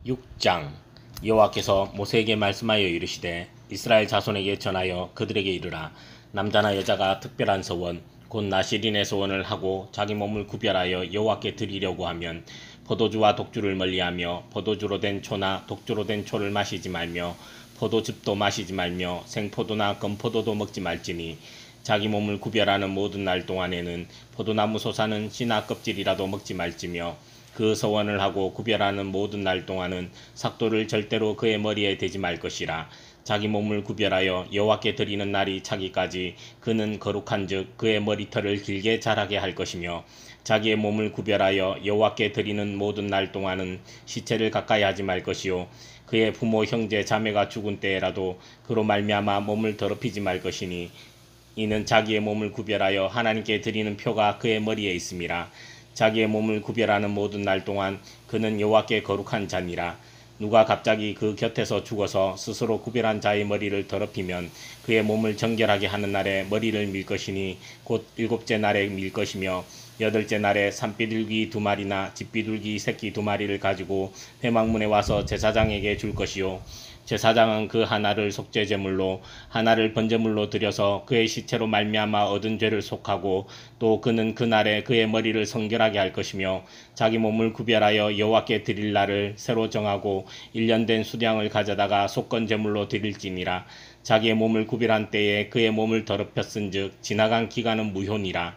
6장 여호와께서 모세에게 말씀하여 이르시되 이스라엘 자손에게 전하여 그들에게 이르라. 남자나 여자가 특별한 서원 곧 나실인의 서원을 하고 자기 몸을 구별하여 여호와께 드리려고 하면 포도주와 독주를 멀리하며 포도주로 된 초나 독주로 된 초를 마시지 말며 포도즙도 마시지 말며 생포도나 건포도도 먹지 말지니 자기 몸을 구별하는 모든 날 동안에는 포도나무 솟아는 씨나 껍질이라도 먹지 말지며 그 서원을 하고 구별하는 모든 날 동안은 삭도를 절대로 그의 머리에 대지 말 것이라. 자기 몸을 구별하여 여호와께 드리는 날이 차기까지 그는 거룩한즉 그의 머리털을 길게 자라게 할 것이며 자기의 몸을 구별하여 여호와께 드리는 모든 날 동안은 시체를 가까이 하지 말 것이요 그의 부모 형제 자매가 죽은 때에라도 그로 말미암아 몸을 더럽히지 말 것이니 이는 자기의 몸을 구별하여 하나님께 드리는 표가 그의 머리에 있음이라. 자기의 몸을 구별하는 모든 날 동안 그는 여호와께 거룩한 자니라. 누가 갑자기 그 곁에서 죽어서 스스로 구별한 자의 머리를 더럽히면 그의 몸을 정결하게 하는 날에 머리를 밀 것이니 곧 7째 날에 밀 것이며 8째 날에 산비둘기 2마리나 집비둘기 새끼 2마리를 가지고 회막문에 와서 제사장에게 줄 것이요 제사장은 그 하나를 속죄제물로 하나를 번제물로 드려서 그의 시체로 말미암아 얻은 죄를 속하고 또 그는 그날에 그의 머리를 성결하게 할 것이며 자기 몸을 구별하여 여호와께 드릴 날을 새로 정하고 1년 된 수량을 가져다가 속건제물로 드릴지니라. 자기의 몸을 구별한 때에 그의 몸을 더럽혔은즉 지나간 기간은 무효니라.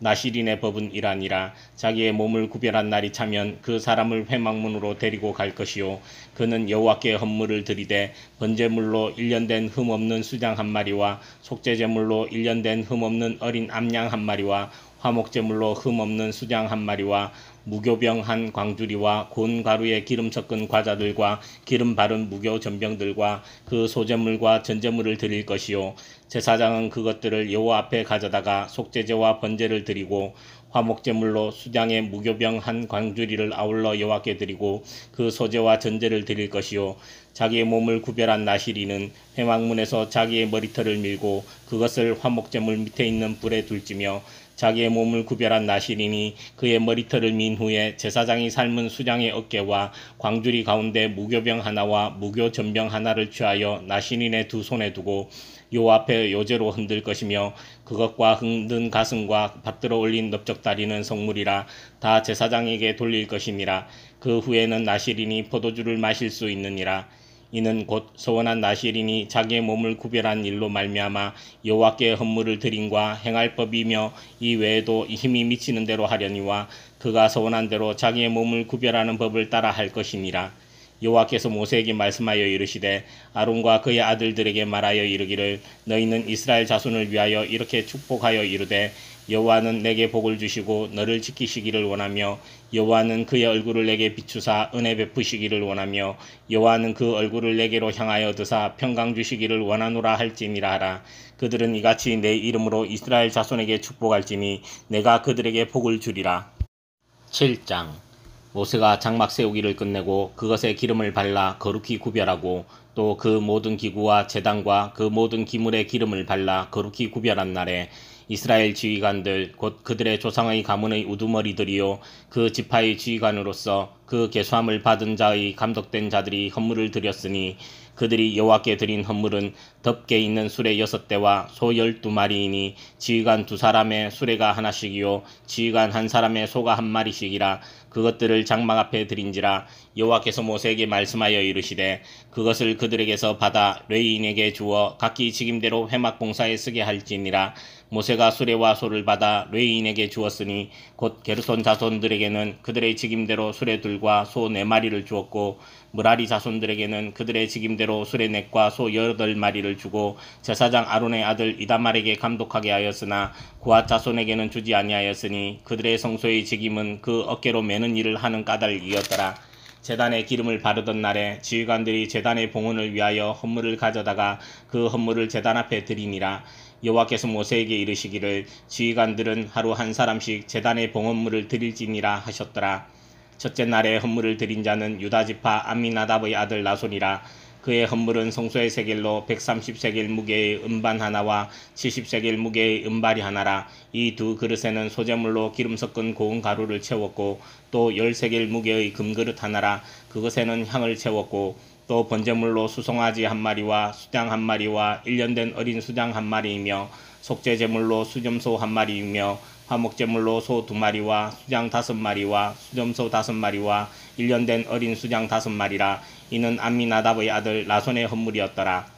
나실인의 법은 이라니라. 자기의 몸을 구별한 날이 차면 그 사람을 회막문으로 데리고 갈 것이요 그는 여호와께 헌물을 드리되 번제물로 1년 된 흠없는 수장 1마리와 속죄제물로 1년 된 흠없는 어린 암양 1마리와 화목제물로 흠없는 수장 1마리와 무교병 한 광주리와 고운 가루에 기름 섞은 과자들과 기름 바른 무교 전병들과 그 소제물과 전제물을 드릴 것이요 제사장은 그것들을 여호와 앞에 가져다가 속죄제와 번제를 드리고 화목제물로 수장의 무교병 한 광주리를 아울러 여호와께 드리고 그 소제와 전제를 드릴 것이요 자기의 몸을 구별한 나실인은 회막문에서 자기의 머리털을 밀고 그것을 화목제물 밑에 있는 불에 둘지며 자기의 몸을 구별한 나실인이 그의 머리털을 민 후에 제사장이 삶은 수장의 어깨와 광주리 가운데 무교병 하나와 무교 전병 하나를 취하여 나실인의 두 손에 두고 여호와 앞에 요제로 흔들 것이며 그것과 흔든 가슴과 받들어 올린 넓적다리는 성물이라 다 제사장에게 돌릴 것이니라. 그 후에는 나실인이 포도주를 마실 수 있느니라. 이는 곧 서원한 나실인이 자기의 몸을 구별한 일로 말미암아 여호와께 헌물을 드림과 행할 법이며 이 외에도 힘이 미치는 대로 하려니와 그가 서원한 대로 자기의 몸을 구별하는 법을 따라 할 것이니라. 여호와께서 모세에게 말씀하여 이르시되 아론과 그의 아들들에게 말하여 이르기를 너희는 이스라엘 자손을 위하여 이렇게 축복하여 이르되 여호와는 내게 복을 주시고 너를 지키시기를 원하며 여호와는 그의 얼굴을 내게 비추사 은혜 베푸시기를 원하며 여호와는 그 얼굴을 내게로 향하여 드사 평강 주시기를 원하노라 할지니라 하라. 그들은 이같이 내 이름으로 이스라엘 자손에게 축복할지니 내가 그들에게 복을 주리라. 7장 모세가 장막 세우기를 끝내고 그것에 기름을 발라 거룩히 구별하고 또 그 모든 기구와 제단과 그 모든 기물에 기름을 발라 거룩히 구별한 날에 이스라엘 지휘관들 곧 그들의 조상의 가문의 우두머리들이요 그 지파의 지휘관으로서 그 계수함을 받은 자의 감독된 자들이 헌물을 드렸으니 그들이 여호와께 드린 헌물은 덮개 있는 수레 6대와 소 12마리이니 지휘관 2사람의 수레가 하나씩이요 지휘관 1사람의 소가 1마리씩이라. 그것들을 장막 앞에 드린지라. 여호와께서 모세에게 말씀하여 이르시되 그것을 그들에게서 받아 레위인에게 주어 각기 직임대로 회막 봉사에 쓰게 할지니라. 모세가 수레와 소를 받아 레위인에게 주었으니 곧 게르손 자손들에게는 그들의 직임대로 수레들과 소 4마리를 주었고 므라리 자손들에게는 그들의 직임대로 수레 넷과 소 8마리를 주고 제사장 아론의 아들 이다말에게 감독하게 하였으나 고앗 자손에게는 주지 아니하였으니 그들의 성소의 직임은 그 어깨로 매는 일을 하는 까닭이었더라. 제단에 기름을 바르던 날에 지휘관들이 제단의 봉헌을 위하여 헌물을 가져다가 그 헌물을 제단 앞에 드리니라. 여호와께서 모세에게 이르시기를 지휘관들은 하루 1사람씩 제단의 봉헌물을 드릴지니라 하셨더라. 첫째 날에 헌물을 드린 자는 유다지파 암미나답의 아들 나손이라. 그의 헌물은 성소의 세겔로 130세겔 무게의 은반 하나와 70세겔 무게의 은발이 하나라. 이 두 그릇에는 소재물로 기름 섞은 고운 가루를 채웠고 또 10세겔 무게의 금그릇 하나라. 그것에는 향을 채웠고 또 번제물로 수송아지 한 마리와 수장 한 마리와 1년 된 어린 수장 한 마리이며 속죄제물로 수점소 한 마리이며 화목제물로 소 2마리와 수장 5마리와 수점소 5마리와 1년 된 어린 수장 5마리라. 이는 암미나답의 아들 나손의 헌물이었더라.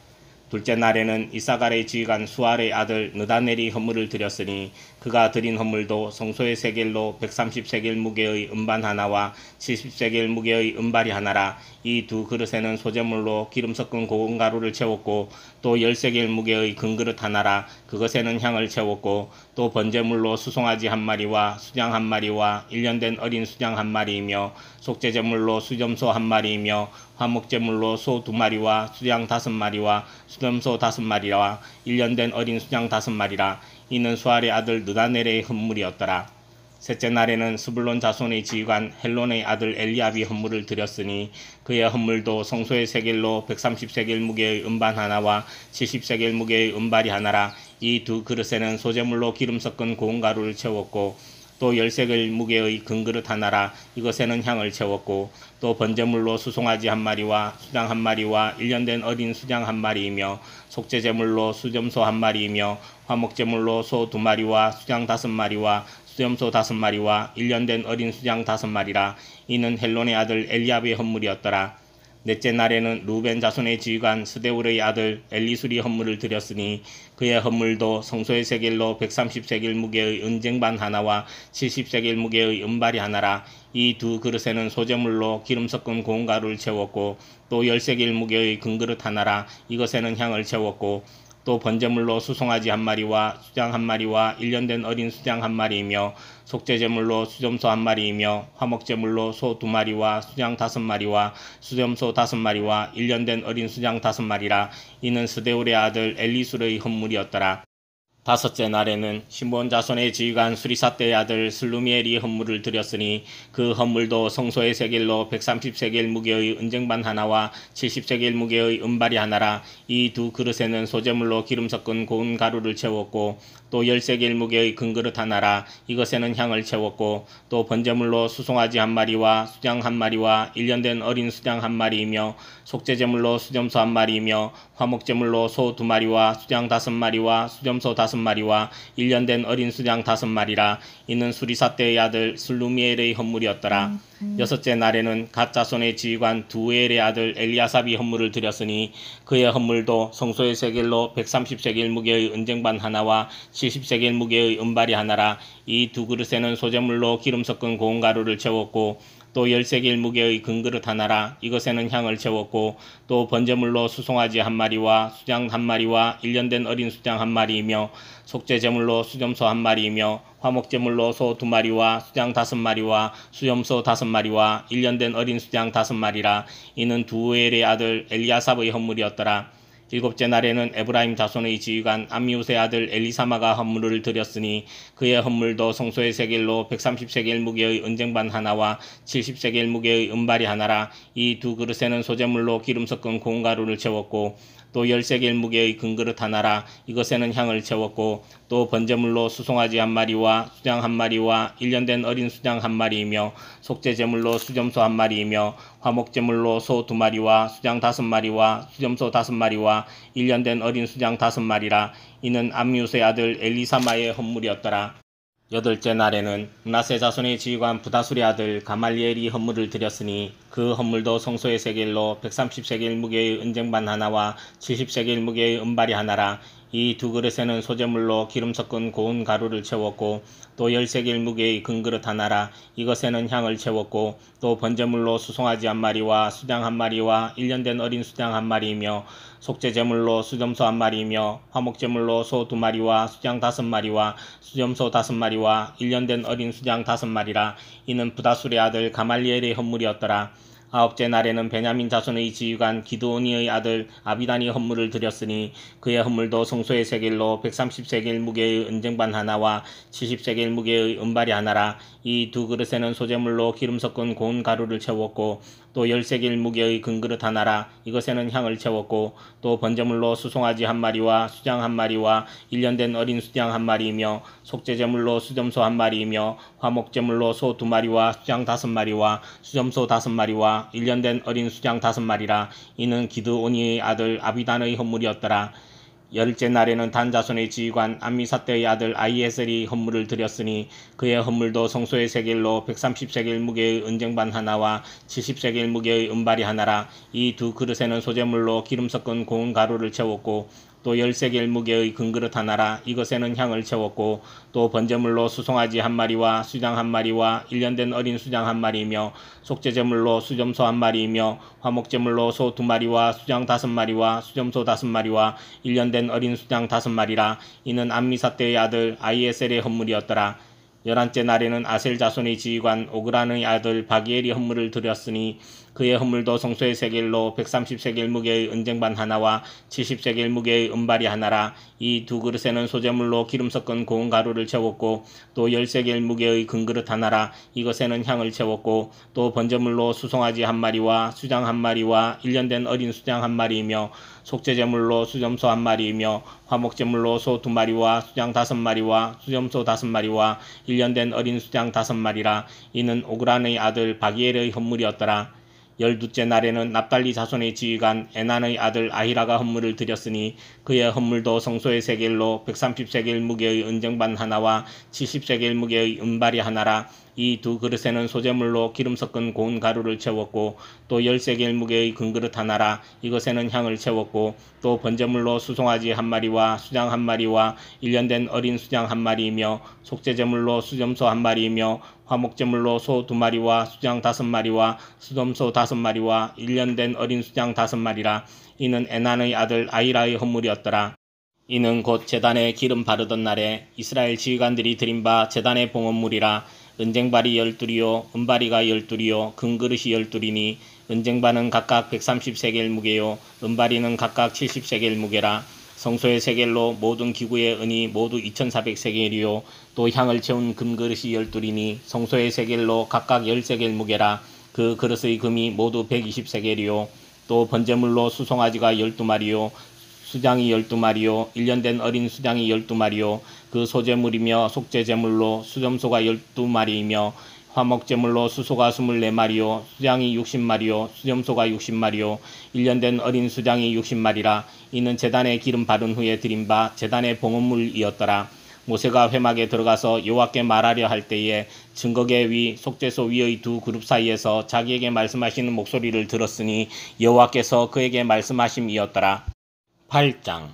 둘째 날에는 이사갈의 지휘관 수알의 아들 느다넬이 헌물을 드렸으니 그가 드린 헌물도 성소의 세겔로 130세겔 무게의 음반 하나와 70세겔 무게의 음발이 하나라. 이 두 그릇에는 소제물로 기름 섞은 고운 가루를 채웠고 또 10세겔 무게의 금그릇 하나라. 그것에는 향을 채웠고 또 번제물로 수송아지 한 마리와 수장 한 마리와 1년 된 어린 수장 한 마리이며 속죄제물로 수점소 한 마리이며 화목제물로 소 2마리와 수장 5마리와 수점소 5마리와 1년 된 어린 수장 5마리라. 이는 수알의 아들 느다넬의 헌물이었더라. 셋째 날에는 스불론 자손의 지휘관 헬론의 아들 엘리압이 헌물을 드렸으니 그의 헌물도 성소의 세겔로 130세겔 무게의 음반 하나와 70세겔 무게의 음발이 하나라. 이 두 그릇에는 소제물로 기름 섞은 고운 가루를 채웠고 또 10세겔 무게의 금그릇 하나라. 이것에는 향을 채웠고 또 번제물로 수송아지 한 마리와 수장 한 마리와 1년 된 어린 수장 한 마리이며 속죄제물로 수점소 한 마리이며 화목제물로 소 2마리와 수장 5마리와 수점소 5마리와 1년 된 어린 수장 5마리라. 이는 헬론의 아들 엘리압의 헌물이었더라. 넷째 날에는 루벤 자손의 지휘관 스데울의 아들 엘리술이 헌물을 드렸으니 그의 헌물도 성소의 세겔로 130세겔 무게의 은쟁반 하나와 70세겔 무게의 은발이 하나라. 이 두 그릇에는 소제물로 기름 섞은 고운 가루를 채웠고 또 10세겔 무게의 금그릇 하나라. 이것에는 향을 채웠고 또 번제물로 수송아지 한 마리와 수장 한 마리와 1년 된 어린 수장 한 마리이며 속죄제물로 수점소 한 마리이며 화목제물로 소 2마리와 수장 5마리와 수점소 5마리와 1년 된 어린 수장 5마리라. 이는 스데울의 아들 엘리술의 헌물이었더라. 다섯째 날에는 시므온 자손의 지휘관 수리사떼의 아들 슬루미엘이 헌물을 드렸으니 그 헌물도 성소의 세겔로 130세겔 무게의 은쟁반 하나와 70세겔 무게의 은발이 하나라. 이 두 그릇에는 소제물로 기름 섞은 고운 가루를 채웠고 또 10세겔 무게의 금그릇 하나라. 이것에는 향을 채웠고 또 번제물로 수송아지 한 마리와 수장 한 마리와 1년 된 어린 수장 한 마리이며 속죄제물로 수점소 한 마리이며 화목제물로 소 2마리와 수장 5마리와 수점소 5마리와 1년 된 어린 수장 5마리라. 이는 수리사떼의 아들 슬루미엘의 헌물이었더라. 여섯째 날에는 갓 자손의 지휘관 두엘의 아들 엘리아삽이 헌물을 드렸으니 그의 헌물도 성소의 세겔로 130세겔 무게의 은쟁반 하나와 70세겔 무게의 은발이 하나라. 이 두 그릇에는 소제물로 기름 섞은 고운 가루를 채웠고 또 10세겔 무게의 금그릇 하나라. 이것에는 향을 채웠고 또 번제물로 수송아지 한 마리와 수장 한 마리와 1년 된 어린 수장 한 마리이며 속죄제물로 수점소 한 마리이며 화목제물로 소 2마리와 수장 5마리와 수점소 5마리와 1년 된 어린 수장 5마리라. 이는 두엘의 아들 엘리아삽의 헌물이었더라. 일곱째 날에는 에브라임 자손의 지휘관 암미우스의 아들 엘리사마가 헌물을 드렸으니 그의 헌물도 성소의 세겔로 130세겔 무게의 은쟁반 하나와 70세겔 무게의 은발이 하나라. 이 두 그릇에는 소제물로 기름 섞은 고운 가루를 채웠고 또 10세겔 무게의 금그릇 하나라. 이것에는 향을 채웠고 또 번제물로 수송아지 한 마리와 수장 한 마리와 1년 된 어린 수장 한 마리이며 속죄제물로 수점소 한 마리이며 화목제물로 소 2마리와 수장 5마리와 수점소 5마리와 1년 된 어린 수장 5마리라. 이는 암미우스의 아들 엘리사마의 헌물이었더라. 여덟째 날에는 므낫세 자손의 지휘관 부다술의 아들 가말리엘이 헌물을 드렸으니 그 헌물도 성소의 세겔로 130세겔 무게의 은쟁반 하나와 70세겔 무게의 은발이 하나라. 이 두 그릇에는 소제물로 기름 섞은 고운 가루를 채웠고 또 10세겔 무게의 금그릇 하나라. 이것에는 향을 채웠고 또 번제물로 수송아지 한 마리와 수장 한 마리와 1년 된 어린 수장 한 마리이며 속죄제물로 수점소 한 마리이며 화목제물로 소 2마리와 수장 5마리와 수점소 5마리와 1년 된 어린 수장 5마리라. 이는 부다술의 아들 가말리엘의 헌물이었더라. 아홉째 날에는 베냐민 자손의 지휘관 기드오니의 아들 아비단이 헌물을 드렸으니 그의 헌물도 성소의 세겔로 130세겔 무게의 은쟁반 하나와 70세겔 무게의 은발이 하나라. 이 두 그릇에는 소제물로 기름 섞은 고운 가루를 채웠고 또 10세겔 무게의 금그릇 하나라. 이것에는 향을 채웠고 또 번제물로 수송아지 한 마리와 수장 한 마리와 1년 된 어린 수장 한 마리이며 속죄제물로 수점소 한 마리이며 화목제물로 소 2마리와 수장 5마리와 수점소 5마리와 1년 된 어린 수장 5마리라. 이는 기드오니의 아들 아비단의 헌물이었더라. 열째 날에는 단 자손의 지휘관 암미사대의 아들 아히에셀이 헌물을 드렸으니 그의 헌물도 성소의 세겔로 130세겔 무게의 은쟁반 하나와 70세겔 무게의 은발이 하나라. 이 두 그릇에는 소재물로 기름 섞은 고운 가루를 채웠고 또 10세겔 무게의 금그릇 하나라. 이것에는 향을 채웠고 또 번제물로 수송아지 한 마리와 수장 한 마리와 1년 된 어린 수장 한 마리이며 속죄제물로 수점소 한 마리이며 화목제물로 소 2마리와 수장 5마리와 수점소 5마리와 1년 된 어린 수장 5마리라. 이는 암미사대의 아들 아히에셀의 헌물이었더라. 11째 날에는 아셀 자손의 지휘관 오그란의 아들 바기엘이 헌물을 드렸으니 그의 헌물도 성소의 세겔로 130세겔 무게의 은쟁반 하나와 70세겔 무게의 은발이 하나라. 이 두 그릇에는 소재물로 기름 섞은 고운 가루를 채웠고 또 10세겔 무게의 금그릇 하나라. 이것에는 향을 채웠고 또 번제물로 수송아지 한 마리와 수장 한 마리와 1년 된 어린 수장 한 마리이며 속죄제물로 수점소 한 마리이며 화목제물로 소 2마리와 수장 5마리와 수점소 5마리와 1년 된 어린 수장 5마리라. 이는 오그란의 아들 바기엘의 헌물이었더라. 12째 날에는 납달리 자손의 지휘관 에난의 아들 아히라가 헌물을 드렸으니 그의 헌물도 성소의 세겔로 130세겔 무게의 은쟁반 하나와 70세겔 무게의 은발이 하나라. 이 두 그릇에는 소재물로 기름 섞은 고운 가루를 채웠고 또 10세겔 무게의 금그릇 하나라. 이것에는 향을 채웠고 또 번제물로 수송아지 한 마리와 수장 한 마리와 1년 된 어린 수장 한 마리이며 속죄제물로 수점소 한 마리이며 화목제물로 소 2마리와 수장 5마리와 수점소 5마리와 1년 된 어린 수장 5마리라. 이는 에난의 아들 아히라의 헌물이었더라. 이는 곧 제단에 기름 바르던 날에 이스라엘 지휘관들이 드린 바 제단의 봉헌물이라. 은쟁발이 12이요 은바리가 12이요 금그릇이 12이니 은쟁반은 각각 130세겔 무게요 은바리는 각각 70세겔 무게라. 성소의 세겔로 모든 기구의 은이 모두 2400세겔이요 또 향을 채운 금그릇이 12이니 성소의 세겔로 각각 10세겔 무게라. 그 그릇의 금이 모두 120세겔이요 또 번제물로 수송아지가 12마리요 수장이 12마리요 1년 된 어린 수장이 12마리요 그 소재물이며 속죄제물로 수점소가 12마리이며 화목제물로 수소가 24마리요 수장이 60마리요 수점소가 60마리요 1년 된 어린 수장이 60마리라. 이는 제단에 기름 바른 후에 드린 바 제단의 봉헌물이었더라. 모세가 회막에 들어가서 여호와께 말하려 할 때에 증거계 위 속죄소 위의 두 그룹 사이에서 자기에게 말씀하시는 목소리를 들었으니 여호와께서 그에게 말씀하심이었더라. 8장.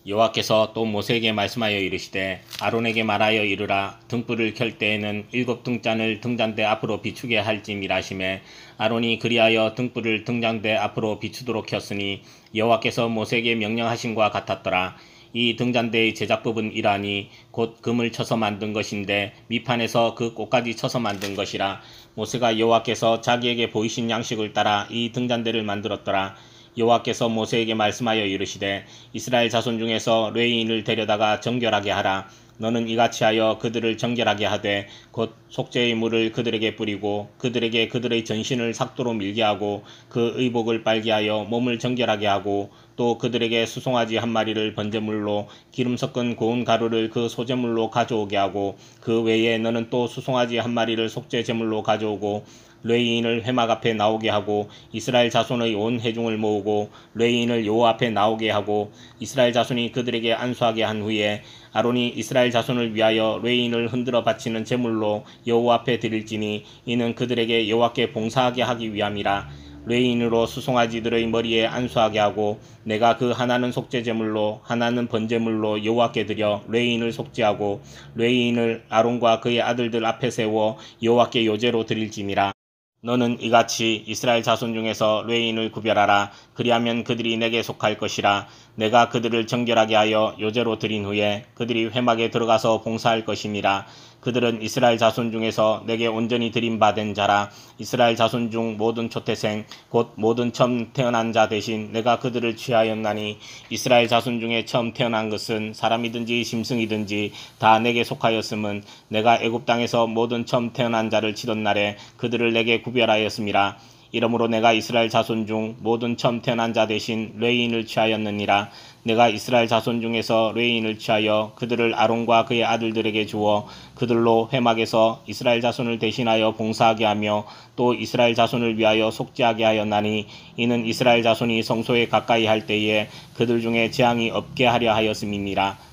여호와께서 또 모세에게 말씀하여 이르시되 아론에게 말하여 이르라. 등불을 켤 때에는 7등잔을 등잔대 앞으로 비추게 할지니라 하시매 아론이 그리하여 등불을 등잔대 앞으로 비추도록 켰으니 여호와께서 모세에게 명령하신과 같았더라. 이 등잔대의 제작법은 이라니 곧 금을 쳐서 만든 것인데 밑판에서 그 꽃까지 쳐서 만든 것이라. 모세가 여호와께서 자기에게 보이신 양식을 따라 이 등잔대를 만들었더라. 여호와께서 모세에게 말씀하여 이르시되 이스라엘 자손 중에서 레위인을 데려다가 정결하게 하라. 너는 이같이 하여 그들을 정결하게 하되 곧 속죄의 물을 그들에게 뿌리고 그들에게 그들의 전신을 삭도로 밀게 하고 그 의복을 빨게 하여 몸을 정결하게 하고 또 그들에게 수송아지 한 마리를 번제물로 기름 섞은 고운 가루를 그 소제물로 가져오게 하고 그 외에 너는 또 수송아지 한 마리를 속죄제물로 가져오고 레위인을 회막 앞에 나오게 하고 이스라엘 자손의 온 회중을 모으고 레위인을 여호와 앞에 나오게 하고 이스라엘 자손이 그들에게 안수하게 한 후에 아론이 이스라엘 자손을 위하여 레위인을 흔들어 바치는 제물로 여호와 앞에 드릴지니 이는 그들에게 여호와께 봉사하게 하기 위함이라. 레위인으로 수송아지들의 머리에 안수하게 하고 내가 그 하나는 속죄제물로 하나는 번제물로 여호와께 드려 레위인을 속죄하고 레위인을 아론과 그의 아들들 앞에 세워 여호와께 요제로 드릴지니라. 너는 이같이 이스라엘 자손 중에서 레위인을 구별하라. 그리하면 그들이 내게 속할 것이라. 내가 그들을 정결하게 하여 요제로 드린 후에 그들이 회막에 들어가서 봉사할 것이니라. 그들은 이스라엘 자손 중에서 내게 온전히 드린 바 된 자라. 이스라엘 자손 중 모든 초태생 곧 모든 처음 태어난 자 대신 내가 그들을 취하였나니 이스라엘 자손 중에 처음 태어난 것은 사람이든지 짐승이든지 다 내게 속하였음은 내가 애굽 땅에서 모든 처음 태어난 자를 치던 날에 그들을 내게 구별하였음이라. 이러므로 내가 이스라엘 자손 중 모든 처음 태어난 자 대신 레위인을 취하였느니라. 내가 이스라엘 자손 중에서 레위인을 취하여 그들을 아론과 그의 아들들에게 주어 그들로 회막에서 이스라엘 자손을 대신하여 봉사하게 하며 또 이스라엘 자손을 위하여 속죄하게 하였나니 이는 이스라엘 자손이 성소에 가까이 할 때에 그들 중에 재앙이 없게 하려 하였음이니라.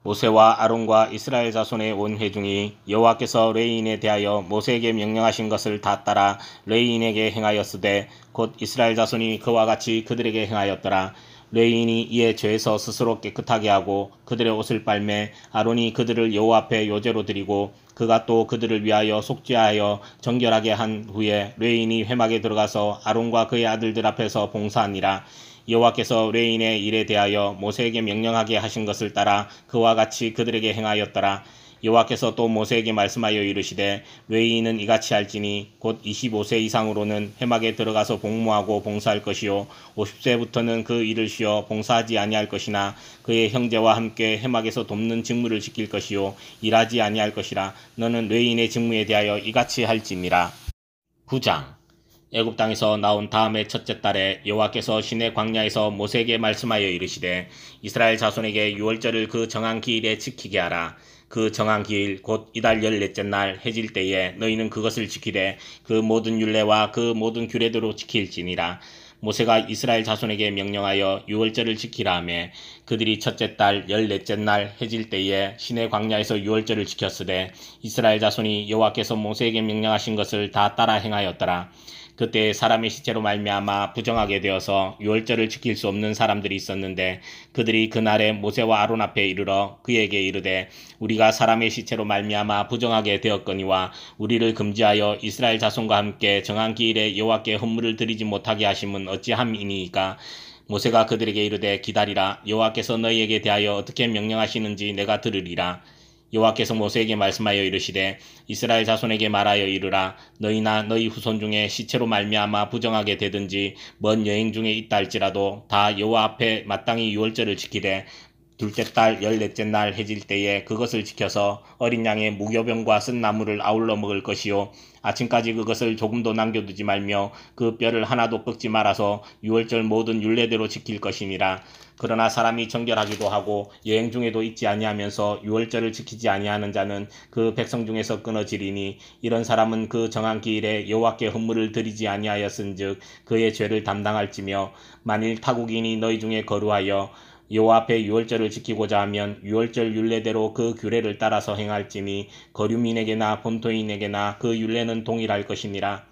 모세와 아론과 이스라엘 자손의 온 회중이 여호와께서 레위인에 대하여 모세에게 명령하신 것을 다 따라 레위인에게 행하였으되 곧 이스라엘 자손이 그와 같이 그들에게 행하였더라. 레위인이 이에 죄에서 스스로 깨끗하게 하고 그들의 옷을 빨매 아론이 그들을 여호와 앞에 요제로 드리고 그가 또 그들을 위하여 속죄하여 정결하게 한 후에 레위인이 회막에 들어가서 아론과 그의 아들들 앞에서 봉사하니라. 여호와께서 레위인의 일에 대하여 모세에게 명령하게 하신 것을 따라 그와 같이 그들에게 행하였더라. 여호와께서 또 모세에게 말씀하여 이르시되 레위인은 이같이 할지니 곧 25세 이상으로는 회막에 들어가서 복무하고 봉사할 것이요 50세부터는 그 일을 쉬어 봉사하지 아니할 것이나 그의 형제와 함께 회막에서 돕는 직무를 지킬 것이요 일하지 아니할 것이라. 너는 레위인의 직무에 대하여 이같이 할지니라. 9장 애굽 땅에서 나온 다음의 첫째 달에 여호와께서 시내 광야에서 모세에게 말씀하여 이르시되 이스라엘 자손에게 유월절을 그 정한 기일에 지키게 하라. 그 정한 기일 곧 이달 14째 날 해질 때에 너희는 그것을 지키되 그 모든 율례와 그 모든 규례대로 지킬지니라. 모세가 이스라엘 자손에게 명령하여 유월절을 지키라 하며 그들이 첫째 달 14째 날 해질 때에 시내 광야에서 유월절을 지켰으되 이스라엘 자손이 여호와께서 모세에게 명령하신 것을 다 따라 행하였더라. 그때 사람의 시체로 말미암아 부정하게 되어서 유월절을 지킬 수 없는 사람들이 있었는데 그들이 그날에 모세와 아론 앞에 이르러 그에게 이르되 우리가 사람의 시체로 말미암아 부정하게 되었거니와 우리를 금지하여 이스라엘 자손과 함께 정한 기일에 여호와께 헌물을 드리지 못하게 하심은 어찌함이니이까. 모세가 그들에게 이르되 기다리라. 여호와께서 너희에게 대하여 어떻게 명령하시는지 내가 들으리라. 여호와께서 모세에게 말씀하여 이르시되 이스라엘 자손에게 말하여 이르라. 너희나 너희 후손 중에 시체로 말미암아 부정하게 되든지 먼 여행 중에 있다 할지라도 다 여호와 앞에 마땅히 유월절을 지키되 둘째 달 14째 날 해질 때에 그것을 지켜서 어린 양의 무교병과 쓴 나물을 아울러 먹을 것이요 아침까지 그것을 조금도 남겨두지 말며 그 뼈를 하나도 꺾지 말아서 유월절 모든 율례대로 지킬 것이니라. 그러나 사람이 정결하기도 하고 여행 중에도 있지 아니하면서 유월절을 지키지 아니하는 자는 그 백성 중에서 끊어지리니 이런 사람은 그 정한 기일에 여호와께 헌물을 드리지 아니하였은즉 그의 죄를 담당할지며 만일 타국인이 너희 중에 거류하여 여호와 앞에 유월절을 지키고자 하면 유월절 율례대로 그 규례를 따라서 행할지니 거류민에게나 본토인에게나 그 율례는 동일할 것이니라.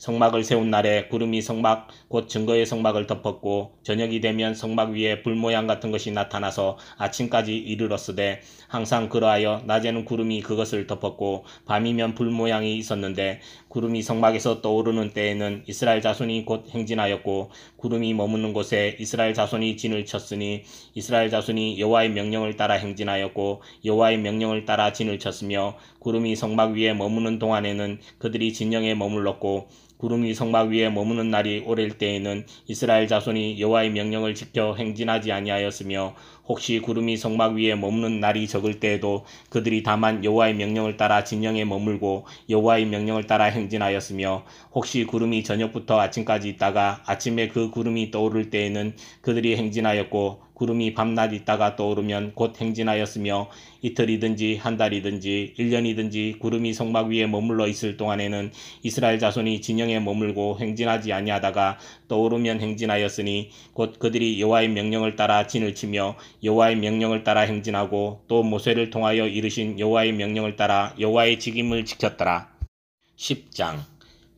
성막을 세운 날에 구름이 성막 곧 증거의 성막을 덮었고 저녁이 되면 성막 위에 불 모양 같은 것이 나타나서 아침까지 이르렀으되 항상 그러하여 낮에는 구름이 그것을 덮었고 밤이면 불 모양이 있었는데 구름이 성막에서 떠오르는 때에는 이스라엘 자손이 곧 행진하였고 구름이 머무는 곳에 이스라엘 자손이 진을 쳤으니 이스라엘 자손이 여호와의 명령을 따라 행진하였고 여호와의 명령을 따라 진을 쳤으며 구름이 성막 위에 머무는 동안에는 그들이 진영에 머물렀고 구름이 성막 위에 머무는 날이 오랠 때에는 이스라엘 자손이 여호와의 명령을 지켜 행진하지 아니하였으며 혹시 구름이 성막 위에 머무는 날이 적을 때에도 그들이 다만 여호와의 명령을 따라 진영에 머물고 여호와의 명령을 따라 행진하였으며 혹시 구름이 저녁부터 아침까지 있다가 아침에 그 구름이 떠오를 때에는 그들이 행진하였고 구름이 밤낮 있다가 떠오르면 곧 행진하였으며 이틀이든지 한 달이든지 1년이든지 구름이 성막 위에 머물러 있을 동안에는 이스라엘 자손이 진영에 머물고 행진하지 아니하다가 떠오르면 행진하였으니 곧 그들이 여호와의 명령을 따라 진을 치며 여호와의 명령을 따라 행진하고 또 모세를 통하여 이르신 여호와의 명령을 따라 여호와의 직임을 지켰더라. 10장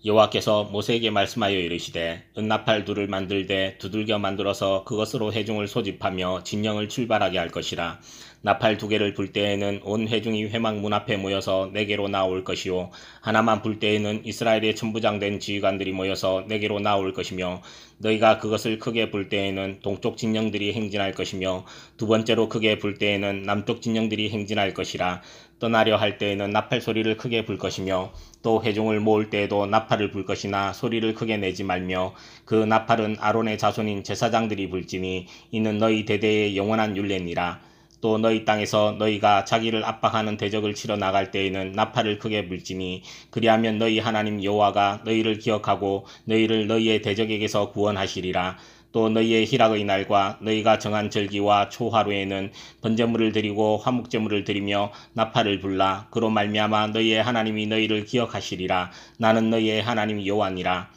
여호와께서 모세에게 말씀하여 이르시되 은나팔 둘을 만들되 두들겨 만들어서 그것으로 회중을 소집하며 진영을 출발하게 할 것이라. 나팔 2개를 불 때에는 온 회중이 회막 문 앞에 모여서 내게로 나올 것이요 하나만 불 때에는 이스라엘의 천부장된 지휘관들이 모여서 내게로 나올 것이며 너희가 그것을 크게 불 때에는 동쪽 진영들이 행진할 것이며 두 번째로 크게 불 때에는 남쪽 진영들이 행진할 것이라. 떠나려 할 때에는 나팔 소리를 크게 불 것이며 또 회중을 모을 때에도 나팔을 불 것이나 소리를 크게 내지 말며 그 나팔은 아론의 자손인 제사장들이 불지니 이는 너희 대대의 영원한 율례니라. 또 너희 땅에서 너희가 자기를 압박하는 대적을 치러 나갈 때에는 나팔을 크게 불지니 그리하면 너희 하나님 여호와가 너희를 기억하고 너희를 너희의 대적에게서 구원하시리라. 또 너희의 희락의 날과 너희가 정한 절기와 초하루에는 번제물을 드리고 화목제물을 드리며 나팔을 불라. 그로 말미암아 너희의 하나님이 너희를 기억하시리라. 나는 너희의 하나님 여호와니라.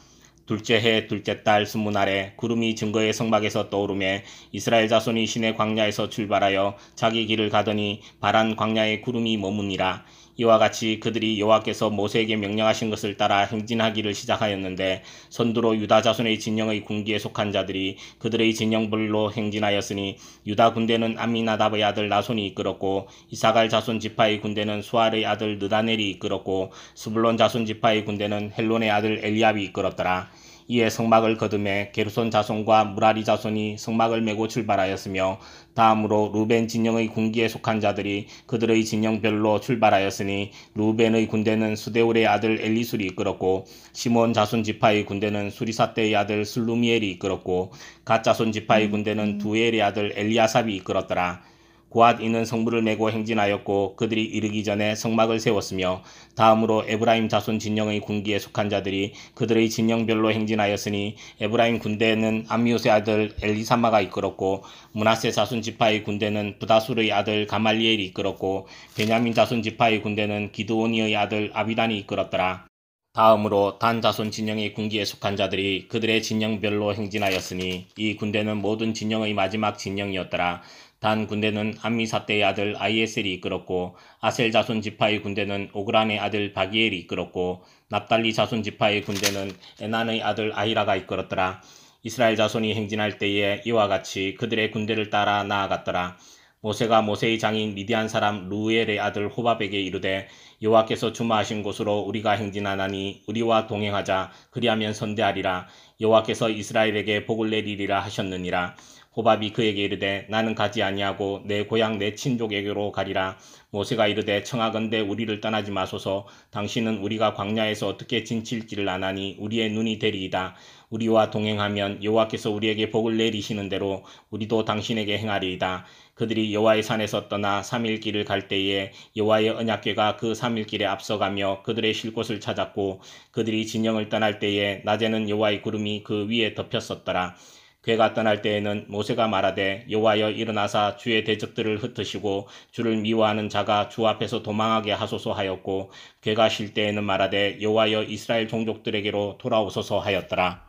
둘째 해 둘째 달 스무날에 구름이 증거의 성막에서 떠오르매 이스라엘 자손이 시내 광야에서 출발하여 자기 길을 가더니 바란 광야에 구름이 머무니라. 이와 같이 그들이 여호와께서 모세에게 명령하신 것을 따라 행진하기를 시작하였는데 선두로 유다 자손의 진영의 군기에 속한 자들이 그들의 진영별로 행진하였으니 유다 군대는 암미나답의 아들 나손이 이끌었고 이사갈 자손 지파의 군대는 수알의 아들 느다넬이 이끌었고 스불론 자손 지파의 군대는 헬론의 아들 엘리압이 이끌었더라. 이에 성막을 거두매 게르손 자손과 무라리 자손이 성막을 메고 출발하였으며 다음으로 루벤 진영의 군기에 속한 자들이 그들의 진영별로 출발하였으니 루벤의 군대는 수데울의 아들 엘리술이 이끌었고 시몬 자손 지파의 군대는 수리사떼의 아들 슬루미엘이 이끌었고 갓 자손 지파의 군대는 두엘의 아들 엘리아삽이 이끌었더라. 고앗 이는 성물을 메고 행진하였고 그들이 이르기 전에 성막을 세웠으며 다음으로 에브라임 자손 진영의 군기에 속한 자들이 그들의 진영별로 행진하였으니 에브라임 군대는 암미옷의 아들 엘리사마가 이끌었고 므낫세 자손 지파의 군대는 부다술의 아들 가말리엘이 이끌었고 베냐민 자손 지파의 군대는 기드오니의 아들 아비단이 이끌었더라. 다음으로 단 자손 진영의 군기에 속한 자들이 그들의 진영별로 행진하였으니 이 군대는 모든 진영의 마지막 진영이었더라. 단 군대는 암미사떼의 아들 아이에셀이 이끌었고 아셀 자손 지파의 군대는 오그란의 아들 바기엘이 이끌었고 납달리 자손 지파의 군대는 에난의 아들 아히라가 이끌었더라. 이스라엘 자손이 행진할 때에 이와 같이 그들의 군대를 따라 나아갔더라. 모세가 모세의 장인 미디안 사람 루엘의 아들 호밥에게 이르되 여호와께서 주마하신 곳으로 우리가 행진하나니 우리와 동행하자. 그리하면 선대하리라. 여호와께서 이스라엘에게 복을 내리리라 하셨느니라. 호밥이 그에게 이르되 나는 가지 아니하고 내 고향 내 친족에게로 가리라. 모세가 이르되 청하건대 우리를 떠나지 마소서. 당신은 우리가 광야에서 어떻게 진칠지를 아나니 우리의 눈이 되리이다. 우리와 동행하면 여호와께서 우리에게 복을 내리시는 대로 우리도 당신에게 행하리이다. 그들이 여호와의 산에서 떠나 3일 길을 갈 때에 여호와의 언약궤가 그 3일 길에 앞서가며 그들의 쉴 곳을 찾았고 그들이 진영을 떠날 때에 낮에는 여호와의 구름이 그 위에 덮였었더라. 궤가 떠날 때에는 모세가 말하되 여호와여 일어나사 주의 대적들을 흩으시고 주를 미워하는 자가 주 앞에서 도망하게 하소서 하였고 궤가 쉴 때에는 말하되 여호와여 이스라엘 종족들에게로 돌아오소서 하였더라.